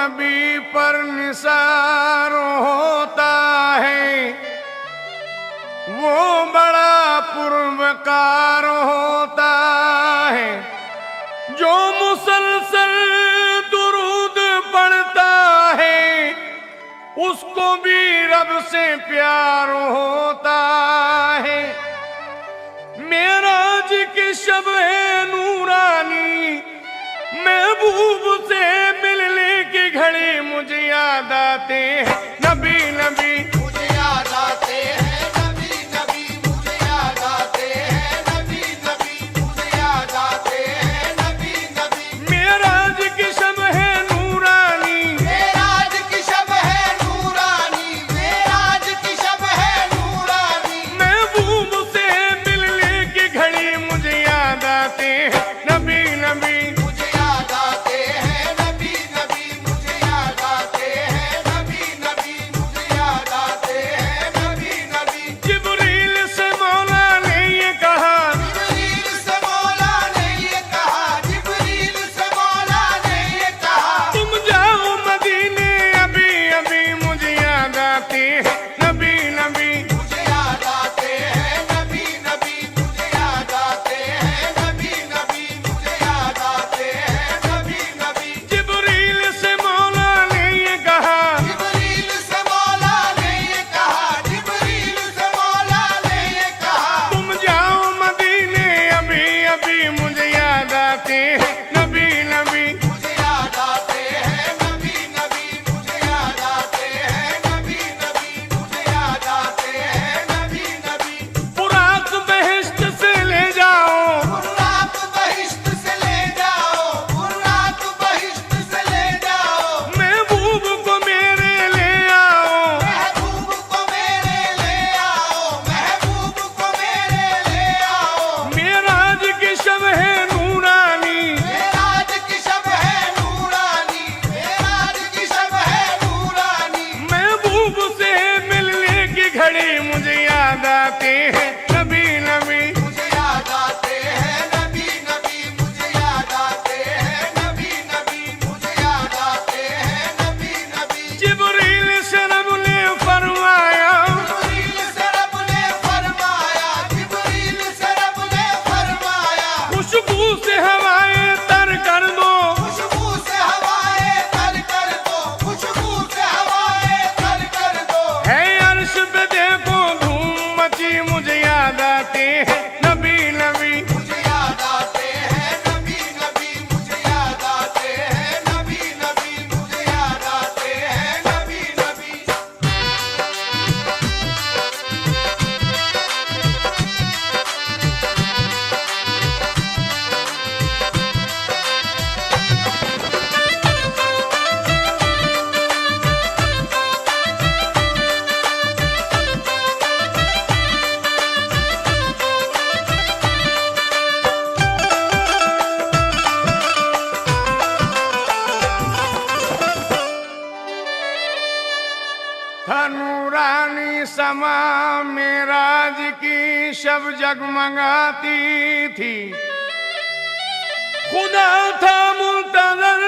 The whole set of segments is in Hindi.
नबी पर निसार होता है, वो बड़ा पुरवकार होता है। जो मुसलसल दुरूद पढ़ता है, उसको भी रब से प्यार होता है। मेराज की शब है नूरानी, महबूब से मिलने की घड़ी मुझे याद आते हैं नबी नबी, मुझे याद आते हैं नबी नबी, मुझे याद आते हैं नबी नबी, मुझे याद आते हैं नबी नबी। मेराज की शब है नूरानी, मेराज की शब है नूरानी, मेराज की शब है नूरानी। महबूब से मिलने की घड़ी मुझे याद आते हैं नबी नबी, मुझे याद आते हैं नबी नबी, मुझे याद आते हैं नबी नबी, मुझे याद आते हैं नबी नबी। जिब्रील से मौला ने ये कहा, जिब्रील से मौला ने ये कहा, जिब्रील से मौला ने ये कहा। तुम जाओ मदीने अभी अभी मुझे याद आते हैं नबी नबी, मुझे याद आते हैं नबी नबी, मुझे याद आते हैं नबी नबी, मुझे याद आते हैं नबी नबी। जिब्रील से मौला ने ये कहा, जिब्रील से मौला ने ये कहा, जिब्रील से मौला ने ये कहा। तुम जाओ मदीने अभी अभी मुझे याद आते हैं नबी नबी। मुझे याद आते हैं नबी नबी, मुझे याद आते हैं नबी नबी, मुझे याद आते हैं नबी नबी। बुराक बहिश्त से ले जाओ, बुर्राक बहिश्त से ले जाओ, बुर्राक बहिश्त से ले जाओ। महबूब को मेरे ले आओ। महबूब को मेरे ले आओ, महबूब को मेरे ले आओ। मेराज की शब है नूरानी, मेराज की शब है नूरानी, मेराज की शब है नूरानी। महबूब से मिलने की घड़ी मुझे याद आते हैं नबी नबी। मुझे याद आते हैं नबी नबी, मुझे याद आते हैं नबी नबी, मुझे याद आते हैं नबी नबी। जिब्रील से रब ने फरमाया, जिब्रील से रब ने फरमाया, जिब्रील से रब ने फरमाया। खुशबू से हवाएं तर कर दो, खुशबू से हवाएं तर कर दो, खुशबू से हवाएं तर कर दो। है अर्श पे देखो धूम मची मुझे याद आते हैं नबी नबी। मुझे याद आते हैं नबी नबी, मुझे याद आते हैं नबी नबी, मुझे याद आते हैं नबी नबी। था नूरानी समा मेराज की शब जगमगाती थी। खुदा था मुंतज़र,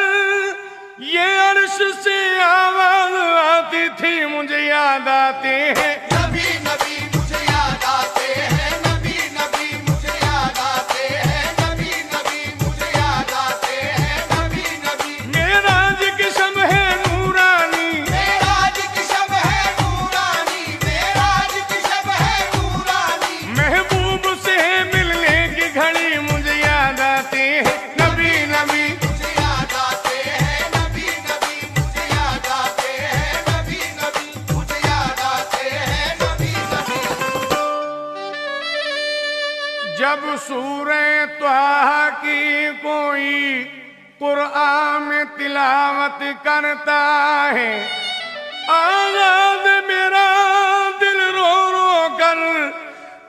ये अर्श से आवाज आती थी मुझे याद आते हैं नबी नबी, मुझे याद आते हैं नबी नबी, मुझे याद आते हैं नबी नबी, मुझे याद आते हैं नबी नबी। मेराज की शब है नूरानी, मेराज की शब है नूरानी, मेराज की शब है नूरानी। महबूब से मिलने की घड़ी मुझे याद आते हैं नबी नबी। मुझे याद आते हैं नबी नबी, मुझे याद आते हैं नबी नबी, मुझे याद आते हैं नबी नबी। जब सूरह त्वाहा की कोई कुरआन में तिलावत करता है, आजाद मेरा दिल रो रो कर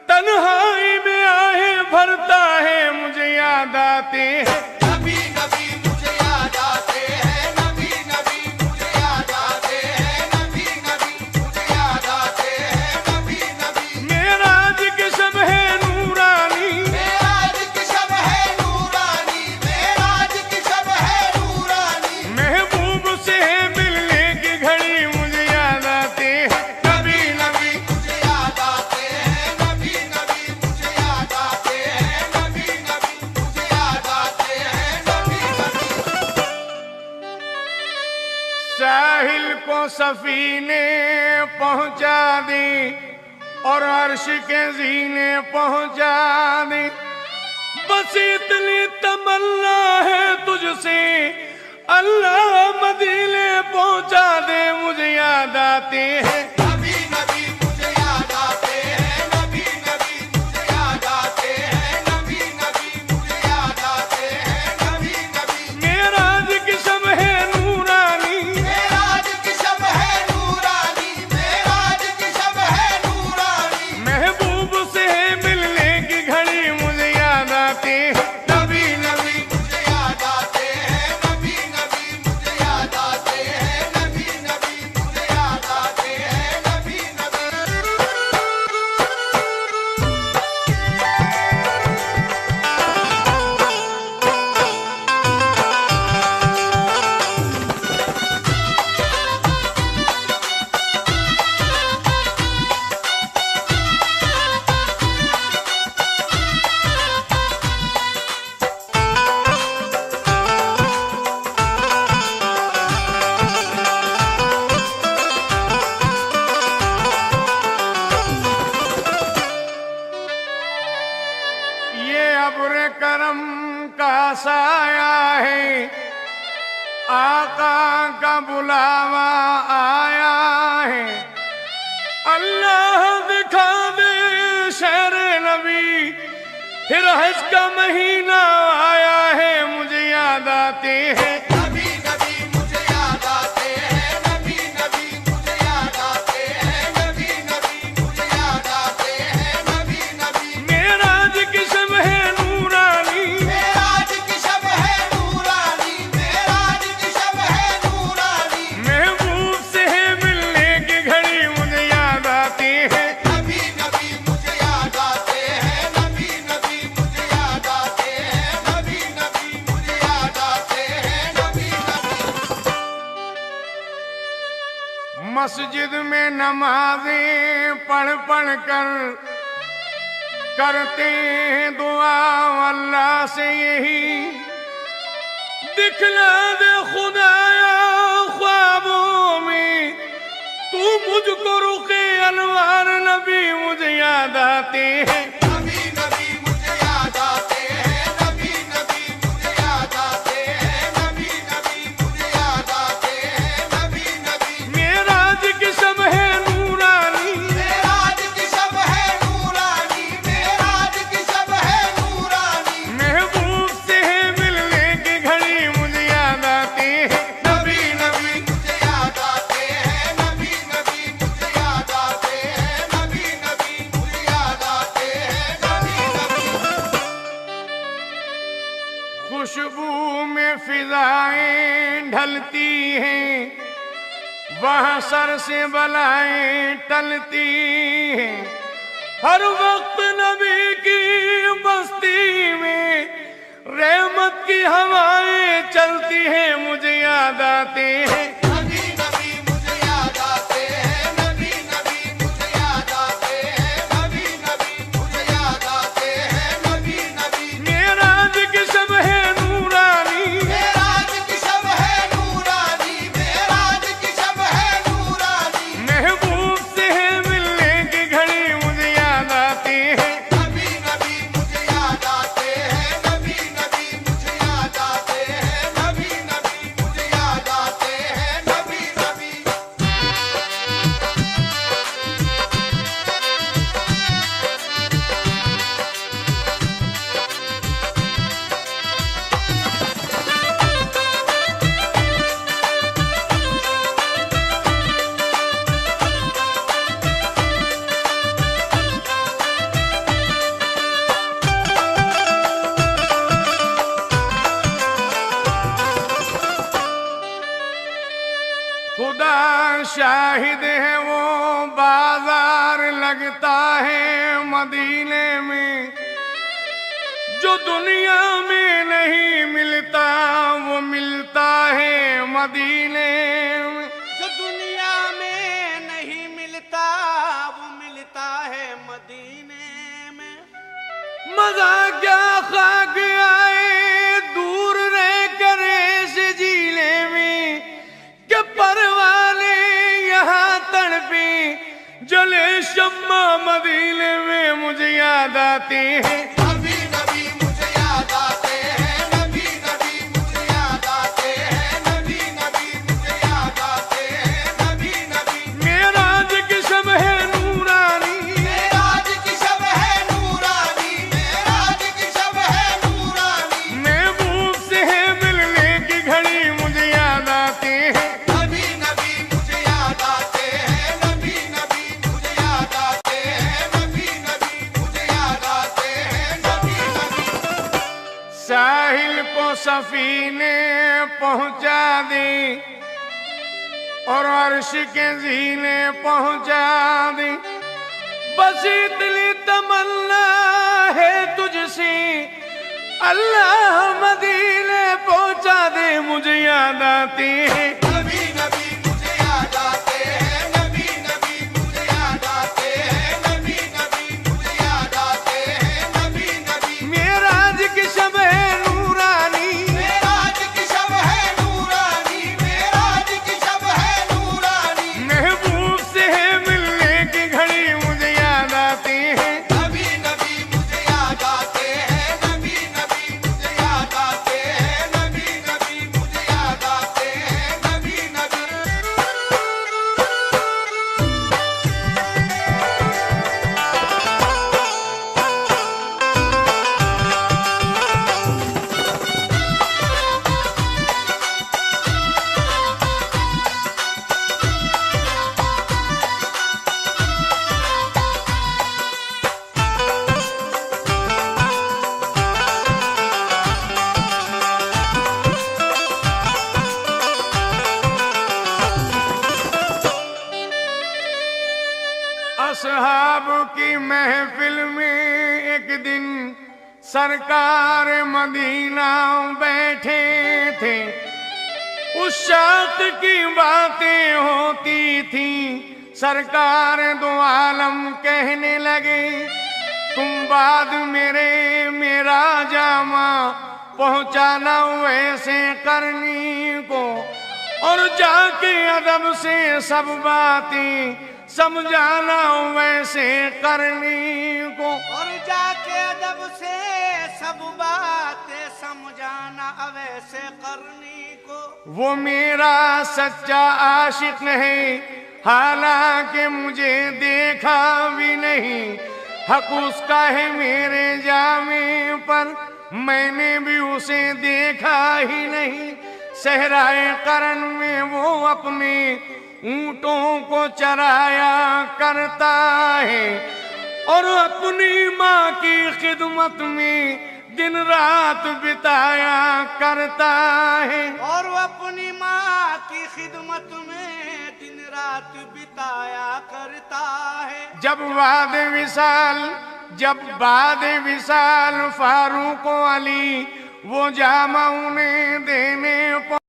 तन्हाई में आहे भरता है मुझे याद आते हैं नबी नबी, मुझे याद आते हैं नबी नबी, मुझे याद आते हैं नबी नबी, मुझे याद आते हैं नबी नबी। मेराज की शब है नूरानी, मेराज की शब है नूरानी, मेराज की शब है नूरानी। महबूब से सफीने पहुंचा दी और अर्श के जीने पहुंचा दी। बस इतनी तमन्ना है तुझसे अल्लाह मदीने पहुंचा दे। मुझे याद आते हैं नबी नबी मुझे याद आते हैं, नबी नबी मुझे याद आते हैं, नबी नबी मुझे याद आते हैं, नबी नबी। मेराज की शब है नूरानी, मेराज की शब है नूरानी, मेराज की शब है नूरानी। महबूब से मिलने की घड़ी मुझे याद आते हैं। नबी नबी मुझे याद आते हैं, नबी नबी मुझे याद आते हैं, नबी नबी मुझे याद आते हैं, नबी नबी। ये अब्र करम का साया है, आका का बुलावा आया है। अल्लाह दिखा दे शहर नबी, फिर हज का महीना आया है। मुझे याद आते हैं नबी नबी मुझे याद आते हैं, नबी नबी मुझे याद आते हैं, नबी नबी मुझे याद आते हैं, नबी नबी। मेराज की शब है नूरानी, मेराज की शब है नूरानी, मेराज की शब है नूरानी। महबूब से मिलने की घड़ी मुझे याद आती है। नबी नबी मुझे याद आते हैं, नबी नबी मुझे याद आते हैं, नबी नबी मुझे याद आते हैं, नबी नबी। मस्जिद में नमाजें पढ़ पढ़ कर करते हैं दुआ अल्लाह से यही। दिखला दे खुदाया ख्वाबों में तू मुझको रुके अनवार। नबी मुझे याद आते हैं। नबी नबी मुझे याद आते हैं, नबी नबी मुझे याद आते हैं, नबी नबी मुझे याद आते हैं, नबी नबी। मेराज की शब है नूरानी, मेराज की शब है नूरानी, मेराज की शब है नूरानी। महबूब से मिलने की घड़ी मुझे याद आती है। नबी नबी मुझे याद आते हैं, नबी नबी मुझे याद आते हैं, नबी नबी मुझे याद आते हैं, नबी नबी। खुशबू में फिजाएं ढलती हैं, वहाँ सर से बलाएं टलती हैं। हर वक्त नबी की बस्ती में रहमत की हवाएं चलती हैं। मुझे याद आते हैं नबी नबी मुझे याद आते हैं, नबी नबी मुझे याद आते हैं, नबी नबी मुझे याद आते हैं, नबी नबी। मेराज की शब है नूरानी, मेराज की शब है नूरानी, मेराज की शब है नूरानी। महबूब से मिलने की घड़ी मुझे याद आती है। नबी नबी मुझे याद आते हैं, नबी नबी मुझे याद आते हैं, नबी नबी मुझे याद आते हैं, नबी नबी। खुदा शाहिद है वो बाजार लगता है मदीने में, जो दुनिया में नहीं मिलता वो मिलता है मदीने में। जो दुनिया में नहीं मिलता वो मिलता है मदीने में। मजा क्या खाक आए दूर रह कर ऐसे जिले में, कि परवाने जले शम्मा मदीने में मुझे याद आते हैं। नबी नबी मुझे याद आते हैं, नबी नबी मुझे याद आते हैं, नबी नबी मुझे याद आते हैं, नबी नबी। मेराज की शब है नूरानी, मेराज की शब है नूरानी, मेराज की शब है नूरानी। महबूब से है मिलने की घड़ी मुझे याद आते हैं। नबी नबी मुझे याद आते हैं, नबी नबी मुझे याद आते हैं, नबी नबी मुझे याद आते हैं, नबी नबी। साहिल को सफीने पहुंचा दे और अर्श के जीने पहुंचा दे, बस इतनी तमन्ना है तुझसे, अल्लाह मदीने पहुंचा दे मुझे याद आते हैं। नबी नबी मुझे याद आते हैं, नबी नबी मुझे याद आते हैं, नबी नबी मुझे याद आते हैं, नबी नबी। मेराज की शब है नूरानी, मेराज की शब है नूरानी, मेराज की शब है नूरानी। महबूब से है मिलने की घड़ी मुझे याद आते हैं। नबी नबी मुझे याद आते हैं, नबी नबी मुझे याद आते हैं, नबी नबी मुझे याद आते हैं, नबी नबी। असहाब की महफिल में एक दिन सरकार मदीना बैठे थे, उस शाख की बातें होती थी, सरकार दो आलम कहने लगे, तुम बाद मेरा जामा पहुंचाना वैसे करनी को, और जाके अदब से सब बातें समझाना वैसे करनी को। और जाके अदब से सब बातें समझाना अवैसे करनी को। वो मेरा सच्चा आशिक है, हालांकि मुझे देखा भी नहीं, हक उसका है मेरे जामे पर, मैंने भी उसे देखा ही नहीं। सहराए करन में वो अपने ऊंटों को चराया करता है, और अपनी माँ की खिदमत में दिन रात बिताया करता है। और वो अपनी माँ की खिदमत में दिन रात बिताया करता है। जब बाद विसाल फारूक अली वो जामा उन्हें देने